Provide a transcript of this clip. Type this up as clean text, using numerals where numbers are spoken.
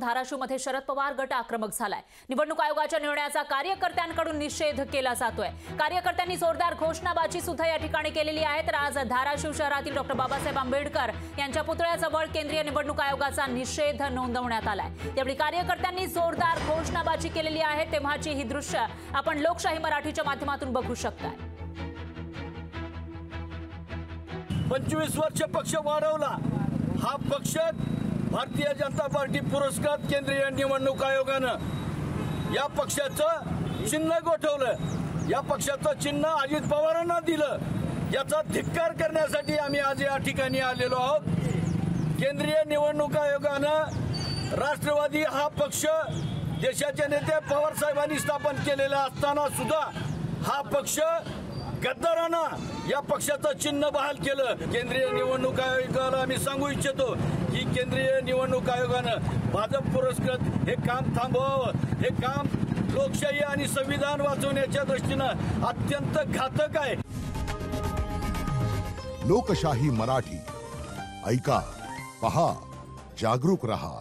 धाराशिवमध्ये शरद पवार गट आक्रमक झालाय। निवडणूक आयोगाच्या निर्णयाचा कार्यकर्त्यांकडून निषेध केला जातोय। कार्यकर्त्यांनी जोरदार घोषणाबाजी सुद्धा या ठिकाणी केलेली आहे। तर आज धाराशिव शहरातील डॉक्टर बाबासाहेब आंबेडकर यांच्या पुतळ्याजवळ केंद्रीय निवडणूक आयोगाचा निषेध नोंदवण्यात आलाय। त्यावेळी कार्यकर्त्यांनी जोरदार घोषणाबाजी केलेली आहे। तेव्हाची ही दृश्य आपण लोकशाही मराठीच्या माध्यमातून बघू शकताय। 25 वर्ष पक्ष वाढवला। हा पक्ष भारतीय जनता पार्टी पुरस्कृत केंद्रीय निवडणूक आयोगानं या पक्षाचं चिन्ह गोठवलं। या पक्षाचं चिन्ह अजित पवारांना दिलं। याचा धिक्कार करण्यासाठी आम्ही आज या ठिकाणी आलेलो आहोत। केंद्रीय निवडणूक आयोगानं राष्ट्रवादी हा पक्ष देशाचे नेते पवार साहेबांनी स्थापन केलेला असताना सुद्धा हा पक्ष गद्दारानं या पक्षाचं चिन्ह बहाल केलं। केंद्रीय निवडणूक आयोगाला आम्ही सांगू इच्छितो की केंद्रीय निवडणूक आयोगानं भाजप पुरस्कृत हे काम थांबवावं। हे काम लोकशाही आणि संविधान वाचवण्याच्या दृष्टीनं अत्यंत घातक आहे। लोकशाही मराठी ऐका, पहा, जागरूक रहा।